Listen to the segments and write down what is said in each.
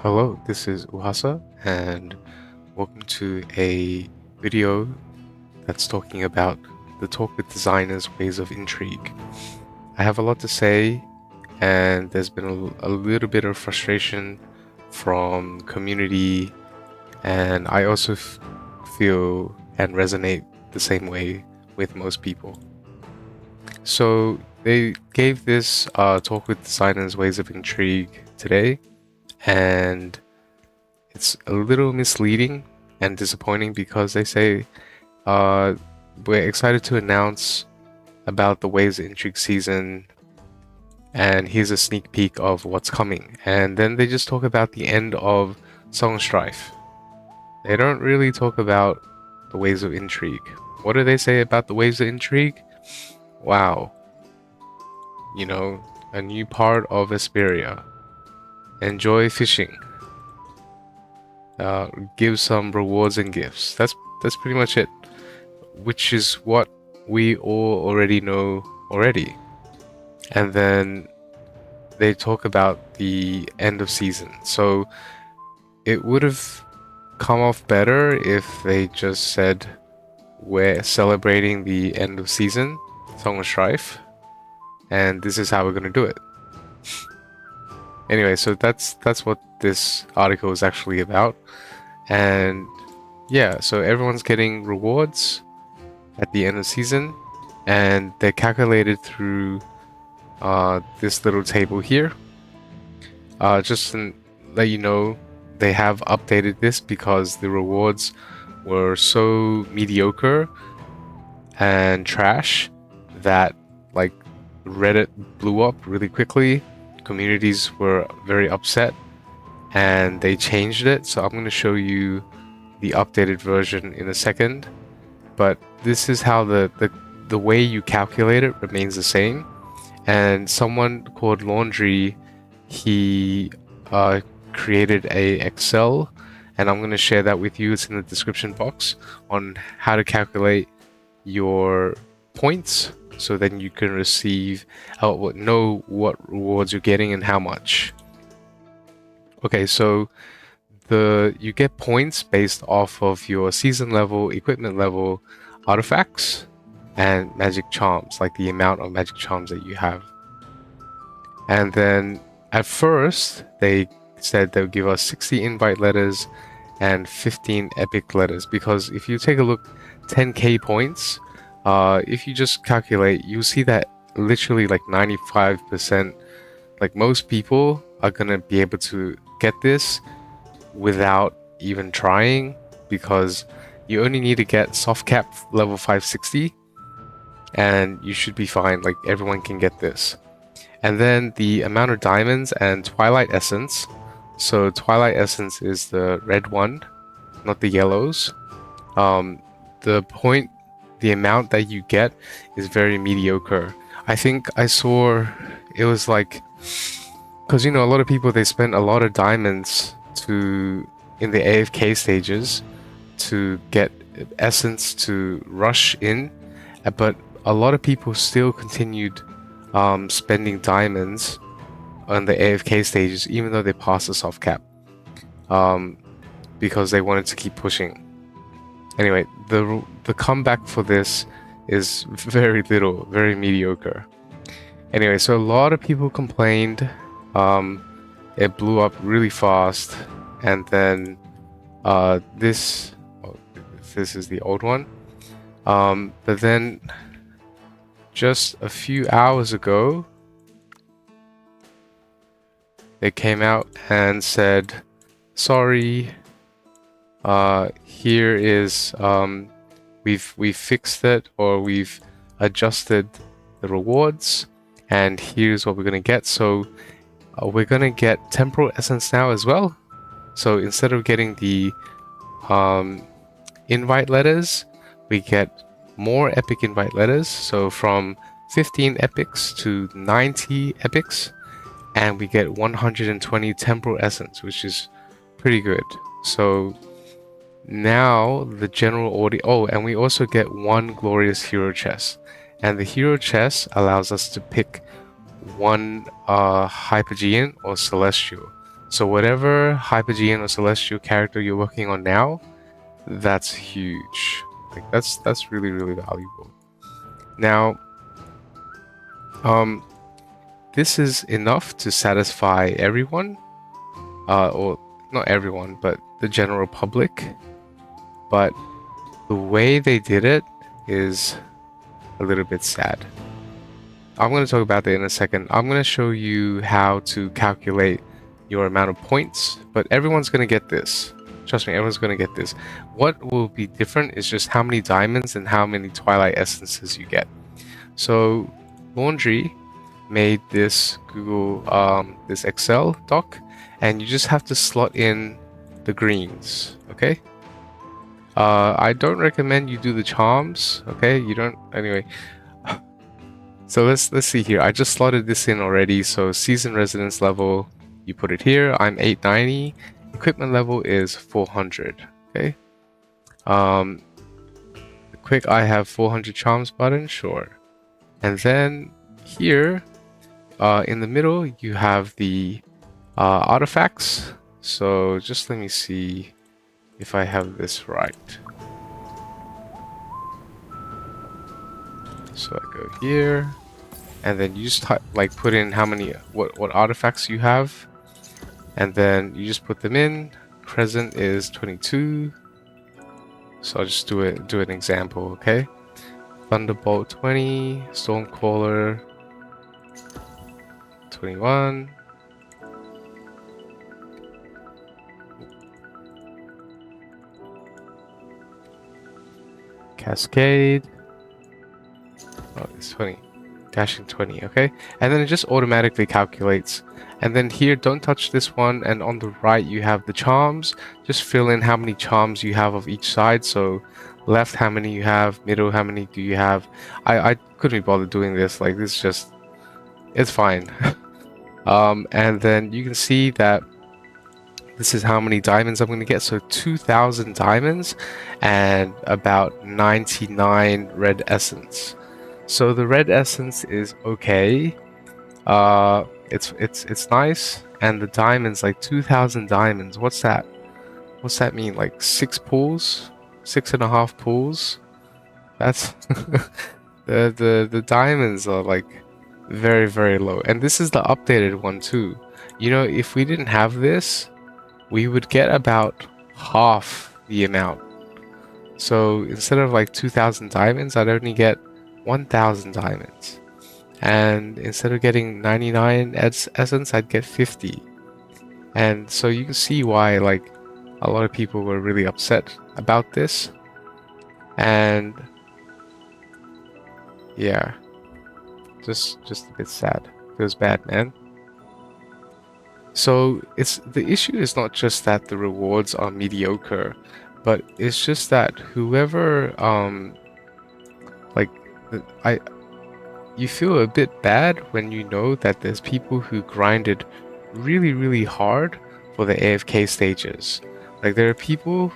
Hello, this is Uhasa, and welcome to a video that's talking about the Talk with Designers ways of intrigue. I have a lot to say, and there's been a little bit of frustration from community, and I also feel and resonate the same way with most people. So they gave this Talk with Designers ways of intrigue today, and it's a little misleading and disappointing because they say uh, we're excited to announce about the Waves of Intrigue season, and here's a sneak peek of what's coming. And then they just talk about the end of Song Strife. They don't really talk about the Waves of Intrigue. What do they say about the Waves of Intrigue? Wow, you know, a new part of Vesperia. Enjoy fishing. Give some rewards and gifts. That's pretty much it. Which is what we all already know already. And then they talk about the end of season. So it would have come off better if they just said we're celebrating the end of season, Song of Strife, and this is how we're gonna do it. Anyway, so that's what this article is actually about. And yeah, so everyone's getting rewards at the end of season, and they're calculated through this little table here. Just to let you know, they have updated this because the rewards were so mediocre and trash that like Reddit blew up really quickly. Communities were very upset and they changed it. So I'm going to show you the updated version in a second. But this is how the way you calculate it remains the same. And someone called Laundry, he created a Excel, and I'm going to share that with you. It's in the description box on how to calculate your points, so then you can receive, know what rewards you're getting and how much. Okay, so you get points based off of your season level, equipment level, artifacts, and magic charms, like the amount of magic charms that you have. And then at first, they said they'll give us 60 invite letters and 15 epic letters, because if you take a look, 10k points, if you just calculate, you'll see that literally like 95%, like most people are gonna be able to get this without even trying, because you only need to get soft cap level 560 and you should be fine. Like everyone can get this. And then the amount of diamonds and Twilight Essence. So Twilight Essence is the red one, not the yellows. The amount that you get is very mediocre. I think I saw it was like, because you know, a lot of people, they spend a lot of diamonds in the AFK stages to get essence to rush in, but a lot of people still continued spending diamonds on the AFK stages, even though they passed the soft cap, because they wanted to keep pushing. Anyway, the comeback for this is very little, very mediocre. Anyway, so a lot of people complained. It blew up really fast, and then this is the old one. But then just a few hours ago, they came out and said, sorry, here is we've fixed it, or we've adjusted the rewards, and here's what we're gonna get. So we're gonna get temporal essence now as well. So instead of getting the invite letters, we get more epic invite letters. So from 15 epics to 90 epics, and we get 120 temporal essence, which is pretty good. So now the general audience. Oh, and we also get one glorious hero chest, and the hero chest allows us to pick one Hypogean or Celestial. So whatever Hypogean or Celestial character you're working on now, that's huge. Like that's really, really valuable. Now, this is enough to satisfy everyone, or not everyone, but the general public. But the way they did it is a little bit sad. I'm going to talk about that in a second. I'm going to show you how to calculate your amount of points, but everyone's going to get this. Trust me, everyone's going to get this. What will be different is just how many diamonds and how many Twilight Essences you get. So Laundry made this this Excel doc, and you just have to slot in the greens, okay? I don't recommend you do the charms, okay? You don't, anyway. So let's see here. I just slotted this in already. So season residence level, you put it here. I'm 890. Equipment level is 400. Okay. Quick, I have 400 charms button, sure. And then here, in the middle, you have the artifacts. So just let me see if I have this right. So I go here. And then you just like put in how many what artifacts you have, and then you just put them in. Present is 22, so I'll just do an example. Okay, Thunderbolt 20, Stormcaller 21, Cascade. Oh, it's 20. Dashing 20, okay? And then it just automatically calculates. And then here, don't touch this one, and on the right you have the charms. Just fill in how many charms you have of each side. So left, how many you have, middle, how many do you have. I couldn't be bothered doing this, like this just, it's fine. And then you can see that this is how many diamonds I'm going to get. So 2,000 diamonds and about 99 red essence. So the red essence is okay. It's nice, and the diamonds, like 2,000 diamonds. What's that? What's that mean? Like 6 pools, 6.5 pools. That's the diamonds are like very, very low, and this is the updated one too. You know, if we didn't have this, we would get about half the amount. So instead of like 2,000 diamonds, I'd only get 1,000 diamonds, and instead of getting 99 essence, I'd get 50. And so you can see why like a lot of people were really upset about this. And yeah, just a bit sad. Feels bad, man. So the issue is not just that the rewards are mediocre, but it's just that whoever like you feel a bit bad when you know that there's people who grinded really, really hard for the AFK stages. Like there are people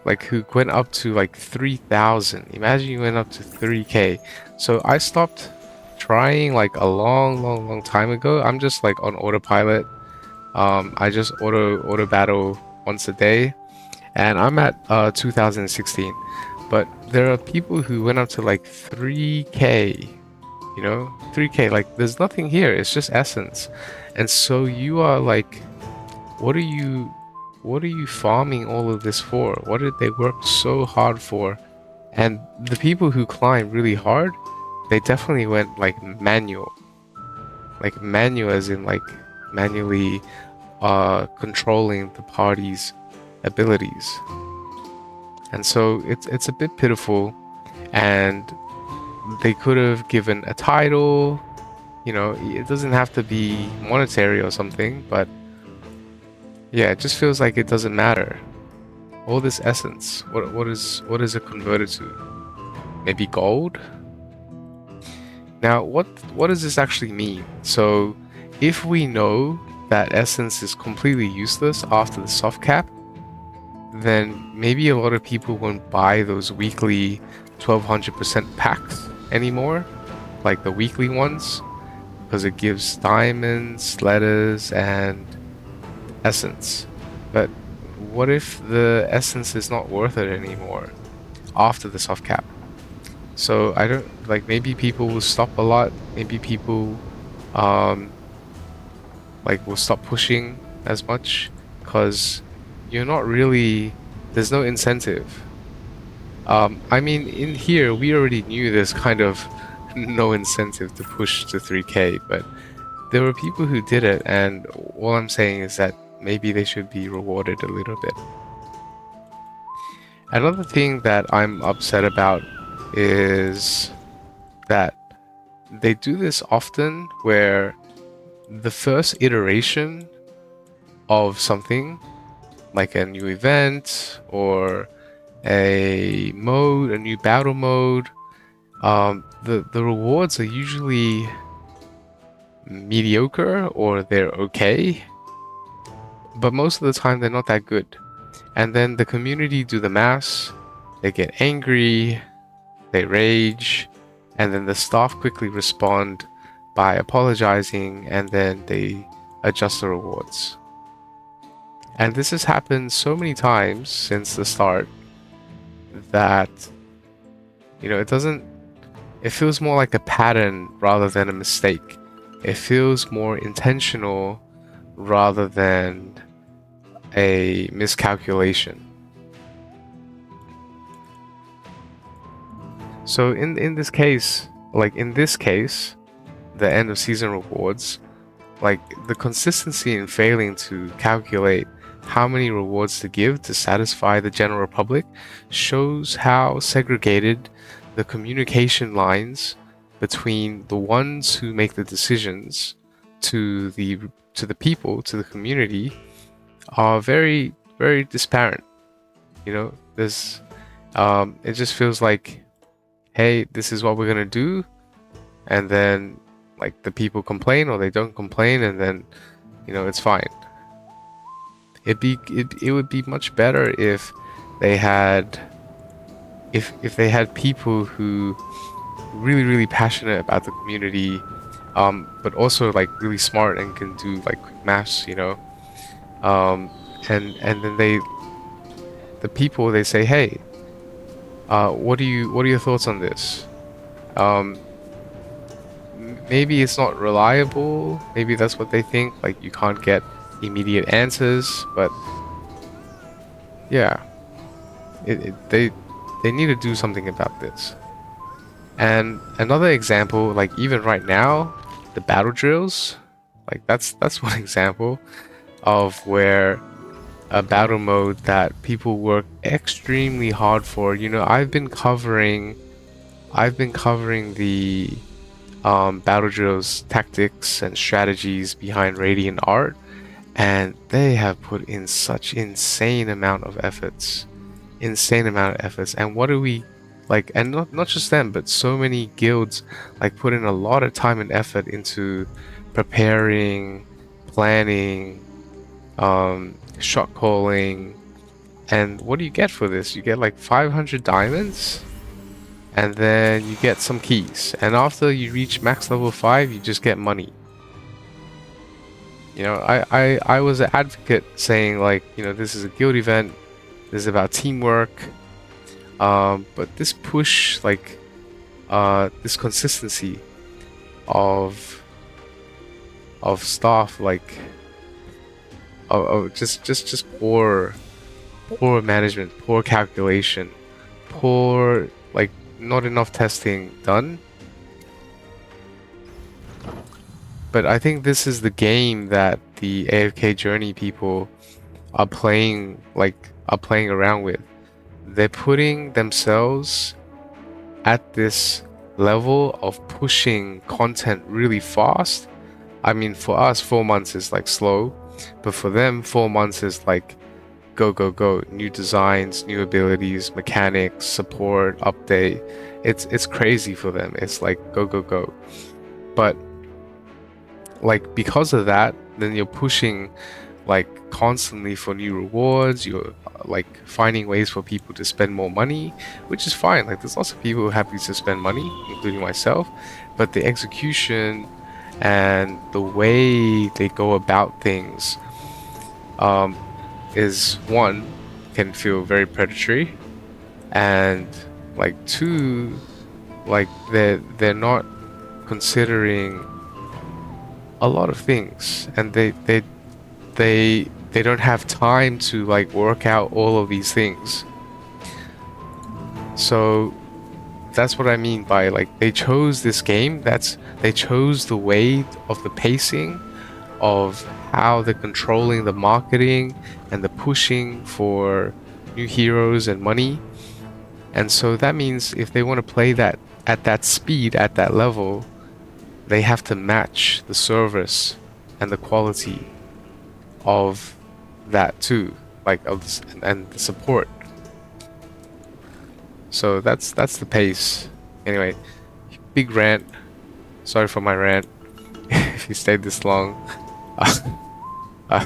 like who went up to like 3,000. Imagine you went up to 3K. So I stopped trying like a long time ago. I'm just like on autopilot. I just auto battle once a day, and I'm at 2016. But there are people who went up to like 3K, you know, 3K. Like there's nothing here. It's just essence. And so you are like, what are you farming all of this for? What did they work so hard for? And the people who climb really hard, they definitely went like manual. Like manual as in like manually controlling the party's abilities. And so it's a bit pitiful, and they could have given a title, you know, it doesn't have to be monetary or something, but yeah, it just feels like it doesn't matter. All this essence, what is it converted to? Maybe gold? Now, what does this actually mean? So, if we know that essence is completely useless after the soft cap, then maybe a lot of people won't buy those weekly 1200% packs anymore, like the weekly ones, because it gives diamonds, letters, and essence. But what if the essence is not worth it anymore after the soft cap? So I don't like, maybe people will stop a lot. Maybe people um like will stop pushing as much because you're not really, there's no incentive. I mean, in here we already knew there's kind of no incentive to push to 3K, but there were people who did it, and all I'm saying is that maybe they should be rewarded a little bit. Another thing that I'm upset about is that they do this often where the first iteration of something, like a new event or a mode, a new battle mode, the rewards are usually mediocre or they're okay, but most of the time they're not that good. And then the community do the mass, they get angry, they rage, and then the staff quickly respond by apologizing, and then they adjust the rewards. And this has happened so many times since the start that, it feels more like a pattern rather than a mistake. It feels more intentional rather than a miscalculation. So in this case, the end of season rewards, like the consistency in failing to calculate how many rewards to give to satisfy the general public shows how segregated the communication lines between the ones who make the decisions to the people, to the community, are very, very disparate. There's it just feels like, hey, this is what we're gonna do, and then like the people complain or they don't complain, and then it's fine. It would be much better if they had they had people who really, really passionate about the community, but also like really smart and can do like quick maths, and then the people, they say, hey, what are your thoughts on this? Maybe it's not reliable. Maybe that's what they think. Like you can't get immediate answers, but yeah, they need to do something about this. And another example, like even right now, the battle drills, like that's one example of where a battle mode that people work extremely hard for. I've been covering the battle drills tactics and strategies behind Radiant art, and they have put in such insane amount of efforts. And what do we like? And not just them, but so many guilds like put in a lot of time and effort into preparing, planning, shot calling. And what do you get for this? You get like 500 diamonds, and then you get some keys, and after you reach max level 5 you just get money. I was an advocate saying, like, this is a guild event, this is about teamwork, but this push, like this consistency of stuff, like just poor management, poor calculation, poor, like, not enough testing done. But I think this is the game that the AFK Journey people are playing around with. They're putting themselves at this level of pushing content really fast. I mean, for us 4 months is like slow, but for them 4 months is like go, go, go. New designs, new abilities, mechanics, support, update. It's crazy for them. It's like go, go, go. But like because of that, then you're pushing like constantly for new rewards. You're like finding ways for people to spend more money, which is fine. Like there's lots of people who are happy to spend money, including myself. But the execution and the way they go about things is one, can feel very predatory, and like two, like they're not considering a lot of things, and they don't have time to like work out all of these things. So that's what I mean by like they chose this game. They chose the way of the pacing, of how they're controlling the marketing and the pushing for new heroes and money. And so that means if they want to play that at that speed, at that level, they have to match the service and the quality of that too, like and the support. So that's the pace. Anyway, big rant. Sorry for my rant. If you stayed this long, uh, uh,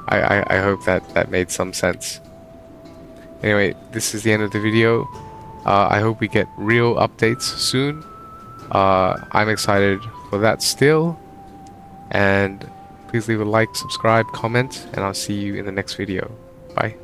I hope that made some sense. Anyway, this is the end of the video. I hope we get real updates soon. I'm excited for that still. And please leave a like, subscribe, comment, and I'll see you in the next video. Bye.